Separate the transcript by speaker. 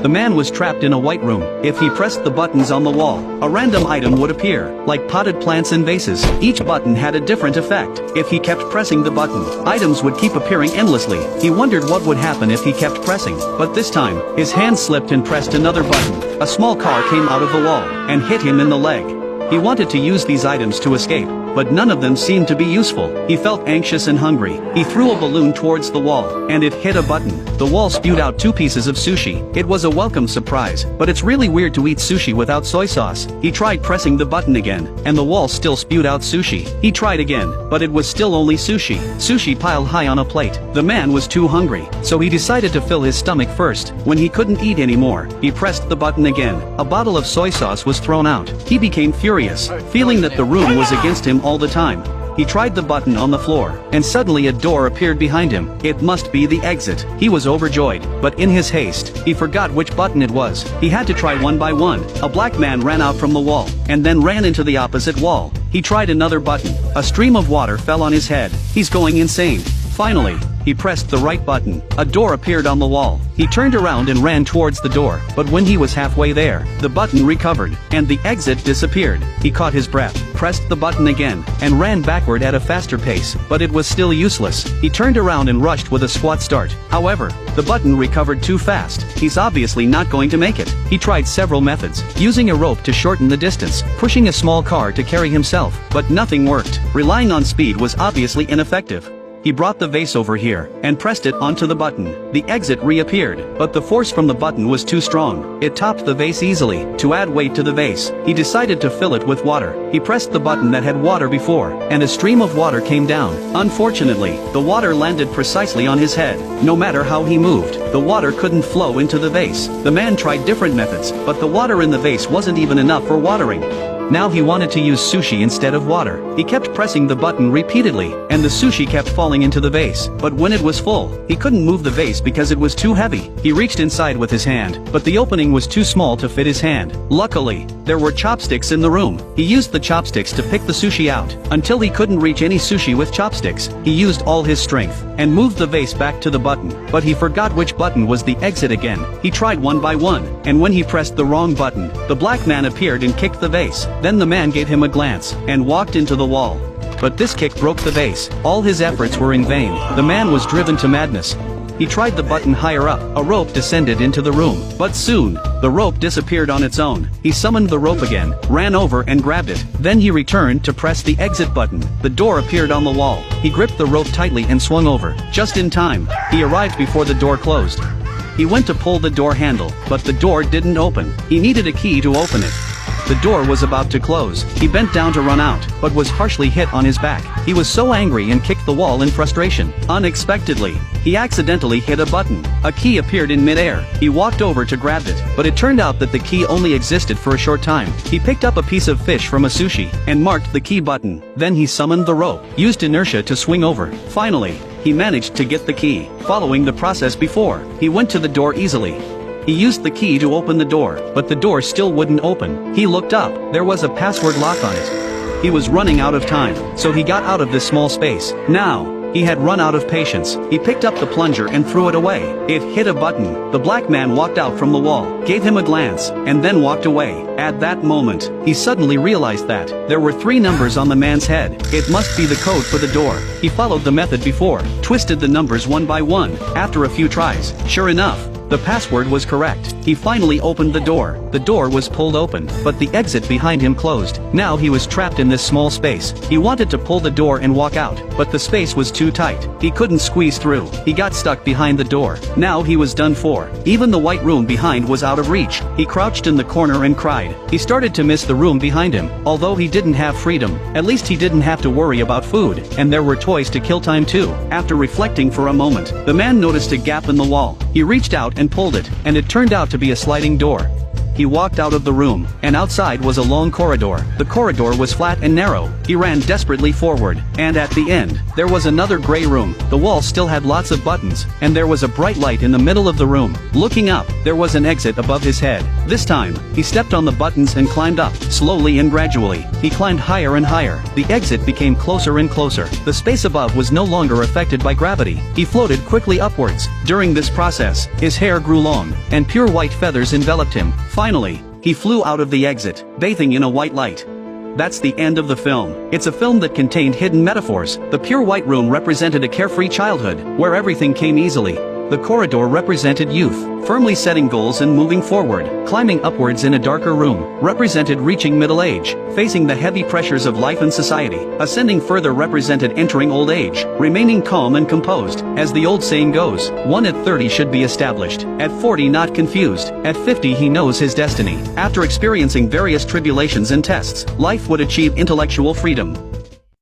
Speaker 1: The man was trapped in a white room. If he pressed the buttons on the wall, a random item would appear, like potted plants and vases. Each button had a different effect. If he kept pressing the button, items would keep appearing endlessly. He wondered what would happen if he kept pressing, but this time, his hand slipped and pressed another button. A small car came out of the wall and hit him in the leg. He wanted to use these items to escape, but none of them seemed to be useful. He felt anxious and hungry. He threw a balloon towards the wall, and it hit a button. The wall spewed out 2 pieces of sushi. It was a welcome surprise, but it's really weird to eat sushi without soy sauce. He tried pressing the button again, and the wall still spewed out sushi. He tried again, but it was still only sushi. Sushi piled high on a plate. The man was too hungry, so he decided to fill his stomach first. When he couldn't eat anymore, he pressed the button again. A bottle of soy sauce was thrown out. He became furious, feeling that the room was against him all the time. He tried the button on the floor, and suddenly a door appeared behind him. It must be the exit. He was overjoyed, but in his haste, he forgot which button it was. He had to try one by one. A black man ran out from the wall, and then ran into the opposite wall. He tried another button. A stream of water fell on his head. He's going insane. Finally, he pressed the right button. A door appeared on the wall. He turned around and ran towards the door, but when he was halfway there, the button recovered, and the exit disappeared. He caught his breath, pressed the button again, and ran backward at a faster pace, but it was still useless. He turned around and rushed with a squat start. However, the button recovered too fast. He's obviously not going to make it. He tried several methods, using a rope to shorten the distance, pushing a small car to carry himself, but nothing worked. Relying on speed was obviously ineffective. He brought the vase over here, and pressed it onto the button. The exit reappeared, but the force from the button was too strong. It topped the vase easily. To add weight to the vase, he decided to fill it with water. He pressed the button that had water before, and a stream of water came down. Unfortunately, the water landed precisely on his head. No matter how he moved, the water couldn't flow into the vase. The man tried different methods, but the water in the vase wasn't even enough for watering. Now he wanted to use sushi instead of water. He kept pressing the button repeatedly, and the sushi kept falling into the vase. But when it was full, he couldn't move the vase because it was too heavy. He reached inside with his hand, but the opening was too small to fit his hand. Luckily, there were chopsticks in the room. He used the chopsticks to pick the sushi out. Until he couldn't reach any sushi with chopsticks, he used all his strength, and moved the vase back to the button. But he forgot which button was the exit again. He tried one by one, and when he pressed the wrong button, the black man appeared and kicked the vase. Then the man gave him a glance, and walked into the wall. But this kick broke the vase. All his efforts were in vain. The man was driven to madness. He tried the button higher up. A rope descended into the room. But soon, the rope disappeared on its own. He summoned the rope again, ran over and grabbed it. Then he returned to press the exit button. The door appeared on the wall. He gripped the rope tightly and swung over. Just in time, he arrived before the door closed. He went to pull the door handle, but the door didn't open. He needed a key to open it. The door was about to close. He bent down to run out, but was harshly hit on his back. He was so angry and kicked the wall in frustration. Unexpectedly, he accidentally hit a button. A key appeared in midair. He walked over to grab it, but it turned out that the key only existed for a short time. He picked up a piece of fish from a sushi, and marked the key button. Then he summoned the rope, used inertia to swing over. Finally, he managed to get the key. Following the process before, he went to the door easily. He used the key to open the door, but the door still wouldn't open. He looked up. There was a password lock on it. He was running out of time, so he got out of this small space. Now, he had run out of patience. He picked up the plunger and threw it away. It hit a button. The black man walked out from the wall, gave him a glance, and then walked away. At that moment, he suddenly realized that there were 3 numbers on the man's head. It must be the code for the door. He followed the method before, twisted the numbers one by one. After a few tries, sure enough, the password was correct. He finally opened the door. The door was pulled open, but the exit behind him closed. Now he was trapped in this small space. He wanted to pull the door and walk out, but the space was too tight. He couldn't squeeze through. He got stuck behind the door. Now he was done for. Even the white room behind was out of reach. He crouched in the corner and cried. He started to miss the room behind him. Although he didn't have freedom, at least he didn't have to worry about food, and there were toys to kill time too. After reflecting for a moment, the man noticed a gap in the wall. He reached out and pulled it, and it turned out to be a sliding door. he walked out of the room, and outside was a long corridor. The corridor was flat and narrow. He ran desperately forward, and at the end, there was another gray room. The wall still had lots of buttons, and there was a bright light in the middle of the room. Looking up, there was an exit above his head. This time, he stepped on the buttons and climbed up, slowly and gradually. He climbed higher and higher. The exit became closer and closer. The space above was no longer affected by gravity. He floated quickly upwards. During this process, his hair grew long, and pure white feathers enveloped him. Finally, he flew out of the exit, bathing in a white light. That's the end of the film. It's a film that contained hidden metaphors. The pure white room represented a carefree childhood, where everything came easily. The corridor represented youth, firmly setting goals and moving forward. Climbing upwards in a darker room represented reaching middle age, facing the heavy pressures of life and society. Ascending further represented entering old age, remaining calm and composed. As the old saying goes, one at 30 should be established, at 40 not confused, at 50 he knows his destiny. After experiencing various tribulations and tests, life would achieve intellectual freedom.